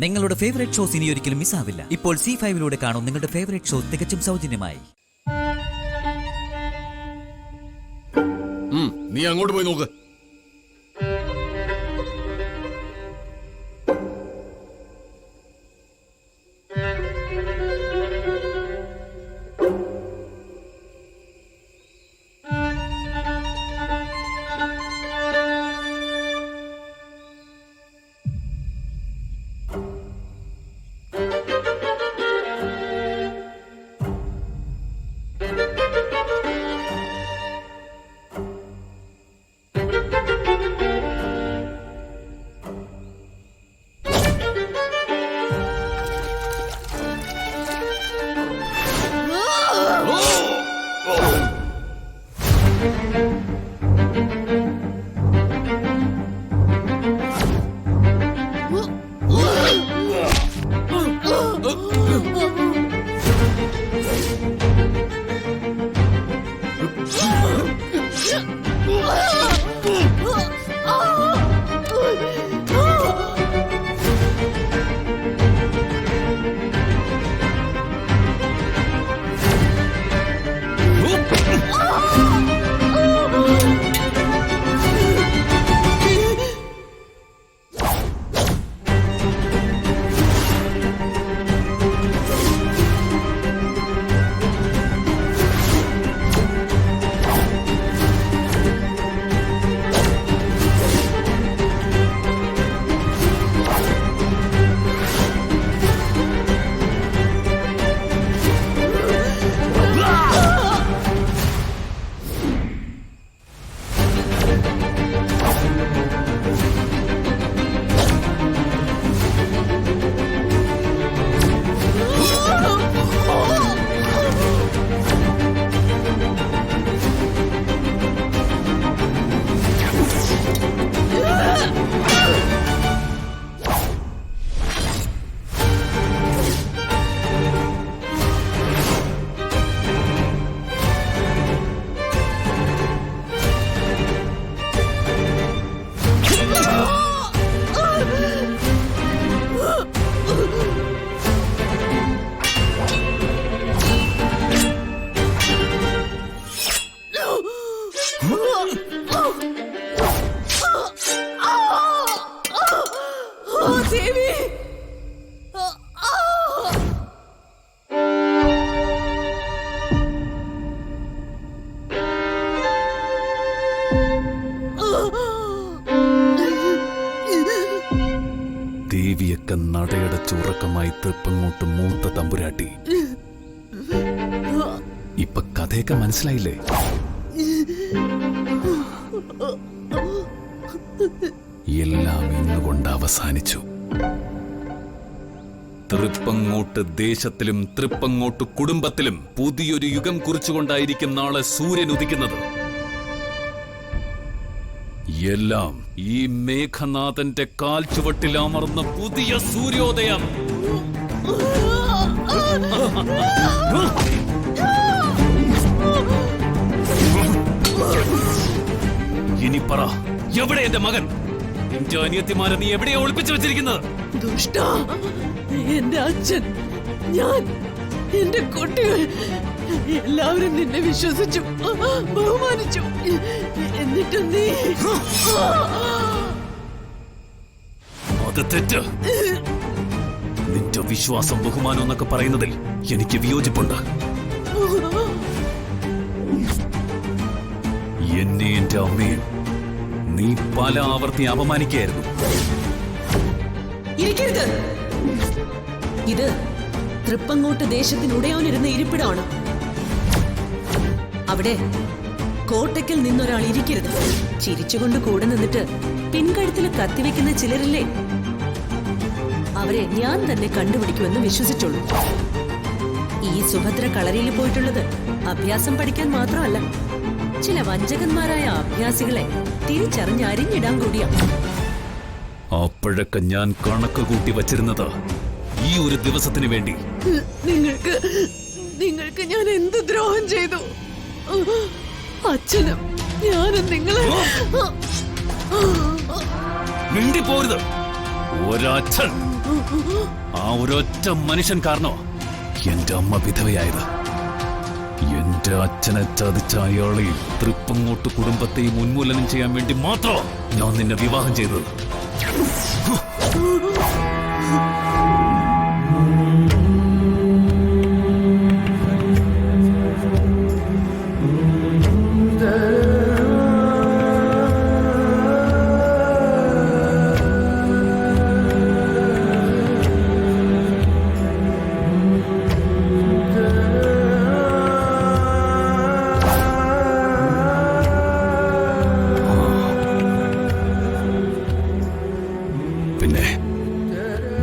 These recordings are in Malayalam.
നിങ്ങളുടെ ഫേവറേറ്റ് ഷോസ് ഇനി ഒരിക്കലും മിസ്സാവില്ല. ഇപ്പോൾ C5 കാണും നിങ്ങളുടെ ഫേവറേറ്റ് ഷോ തികച്ചും സൗജന്യമായി. നീ അങ്ങോട്ട് പോയി നോക്ക്. ദേവിയൊക്കെ നടയടച്ചുറക്കമായി തൃപ്പങ്ങോട്ട് മൂത്ത തമ്പുരാട്ടി. ഇപ്പൊ കഥയൊക്കെ മനസ്സിലായില്ലേ? എല്ലാം ഇന്നുകൊണ്ട് അവസാനിച്ചു. തൃപ്പങ്ങോട്ട് ദേശത്തിലും തൃപ്പങ്ങോട്ട് കുടുംബത്തിലും പുതിയൊരു യുഗം കുറിച്ചുകൊണ്ടായിരിക്കും നാളെ സൂര്യൻ ഉദിക്കുന്നത്. എല്ലാം ഈ മേഘനാഥന്റെ കാൽ ചുവട്ടിൽ അമർന്ന പുതിയ സൂര്യോദയം. ഇനി പറ, എവിടെ എന്റെ മകൻ? എന്റെ അനിയത്തിമാരെ നീ എവിടെയാ ഒളിപ്പിച്ചു വെച്ചിരിക്കുന്നത്? ദുഷ്ട, എന്റെ അച്ഛൻ, ഞാൻ, എന്റെ കുട്ടികൾ എല്ലാവരും നിന്നെ വിശ്വസിച്ചു, ബഹുമാനിച്ചു. എന്നിട്ട് നീ അത് തെറ്റ്. നിന്റെ വിശ്വാസം ബഹുമാനം എന്നൊക്കെ പറയുന്നതിൽ എനിക്ക് വിയോജിപ്പുണ്ട്. എന്നെ എന്റെ അമ്മയും നീ പല ആവർത്തി അപമാനിക്കുകയായിരുന്നു. ഇത് തൃപ്പങ്ങോട്ട് ദേശത്തിനുടയോനിരുന്ന ഇരിപ്പിടമാണ്. അവിടെ കോട്ടയ്ക്കൽ നിന്നൊരാൾ ഇരിക്കരുത്. ചിരിച്ചുകൊണ്ട് കൂടെ നിന്നിട്ട് പിൻകഴുത്തിൽ കത്തിവെക്കുന്ന ചിലരില്ലേ, അവരെ ഞാൻ തന്നെ കണ്ടുപിടിക്കുമെന്ന് വിശ്വസിച്ചോളൂ. ഈ സുഭദ്ര കളരിയിൽ പോയിട്ടുള്ളത് അഭ്യാസം പഠിക്കാൻ മാത്രമല്ല, ചില വഞ്ചകന്മാരായ അഭ്യാസികളെ തിരിച്ചറിഞ്ഞ് അരിഞ്ഞിടാൻ കൂടിയാ. അപ്പോഴൊക്കെ ഞാൻ കണക്ക് കൂട്ടി വച്ചിരുന്നത് ഈ ഒരു ദിവസത്തിന് വേണ്ടി. നിങ്ങൾക്ക് ഞാൻ എന്ത് ദ്രോഹം ചെയ്തു? അച്ഛനും ഞാനും നിങ്ങളെ മിണ്ടിപ്പോരുത്. ഒരച്ഛൻ ആ ഒരൊറ്റ മനുഷ്യൻ കാരണോ എന്റെ അമ്മ വിധവയായത്. എന്റെ അച്ഛനെ ചതിച്ച അയാളെ തൃപ്പങ്ങോട്ട് കുടുംബത്തെയും ഉന്മൂലനം ചെയ്യാൻ വേണ്ടി മാത്രം ഞാൻ നിന്നെ വിവാഹം ചെയ്തത്. പിന്നെ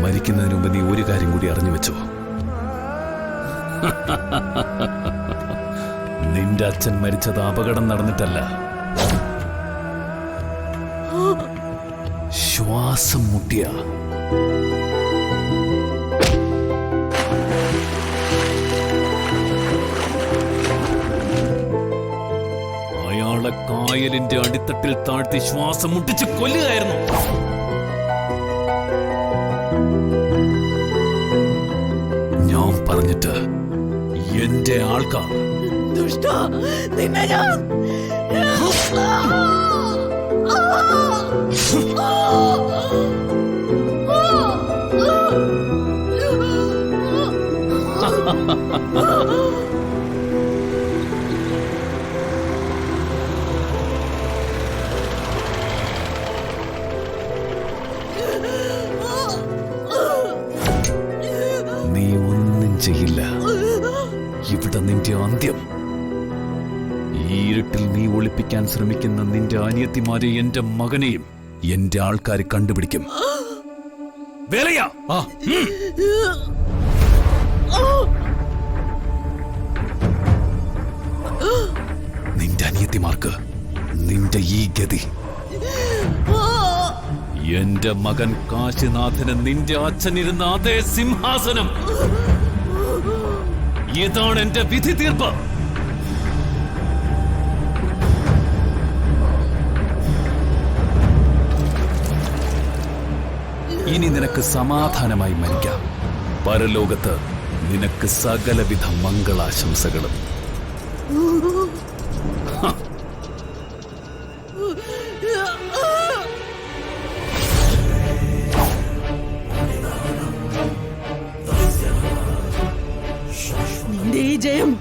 മരിക്കുന്നതിന് മുമ്പ് നീ ഒരു കാര്യം കൂടി അറിഞ്ഞു വെച്ചോ. നിന്റെ അച്ഛൻ മരിച്ചത് അപകടം നടന്നിട്ടല്ല, ശ്വാസം മുട്ടിയ. അയാളെ കായലിന്റെ അടിത്തട്ടിൽ താഴ്ത്തി ശ്വാസം മുട്ടിച്ച് കൊല്ലുകയായിരുന്നു. ഞാൻ പറഞ്ഞിട്ട് എന്റെ ആൾക്കാർ ദുഷ്ട, നിന്നെ ഞാൻ നീ ഒന്നും ചെയ്യില്ല. ഇവിടെ നിന്റെ അന്ത്യം. ഈ ഇരുട്ടിൽ നീ ഒളിപ്പിക്കാൻ ശ്രമിക്കുന്ന നിന്റെ അനിയത്തിമാരെ എന്റെ മകനെയും എന്റെ ആൾക്കാർ കണ്ടുപിടിക്കും. വേലയാ, നിന്റെ അനിയത്തിമാർക്ക് നിന്റെ ഈ ഗതി. എന്റെ മകൻ കാശിനാഥന് നിന്റെ അച്ഛനിരുന്ന അതേ സിംഹാസനം. ഇതാണ് എന്റെ വിധി തീർപ്പ്. ഇനി നിനക്ക് സമാധാനമായി മരിക്കാം. പരലോകത്ത് നിനക്ക് സകലവിധ മംഗളാശംസകളും. നിന്റെ ഈ ജയം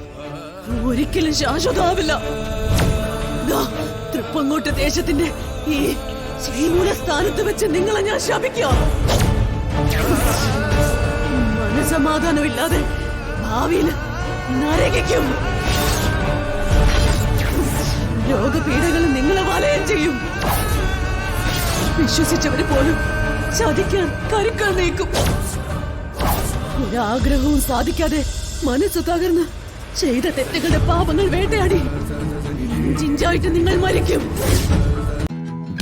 ഒരിക്കലും ശാശ്വതമാവില്ല. തൃപ്പങ്ങോട്ട് ദേശത്തിന്റെ ഈ ശ്രീമൂല സ്ഥാനത്ത് വെച്ച് നിങ്ങളെ ഞാൻ ശപിക്കാം. മനസമാധാനമില്ലാതെ ഭാവിയിൽ നരകിക്കും. രോഗപീഠകൾ നിങ്ങളെ വലയം ചെയ്യും. വിശ്വസിച്ചവര് പോലും ചതിക്കാൻ കരുക്കൾ നീക്കും. ഒരാഗ്രഹവും സാധിക്കാതെ മനസ്സ് തകർന്ന് ചെയ്ത തെറ്റുകളുടെ പാപങ്ങൾ വേട്ടയാടി ജിഞ്ചായിട്ട് നിങ്ങൾ മരിക്കും.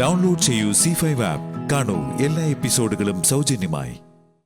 ഡൗൺലോഡ് ചെയ്യൂ C5 ആപ്പ്. കാണൂ എല്ലാ എപ്പിസോഡുകളും സൗജന്യമായി.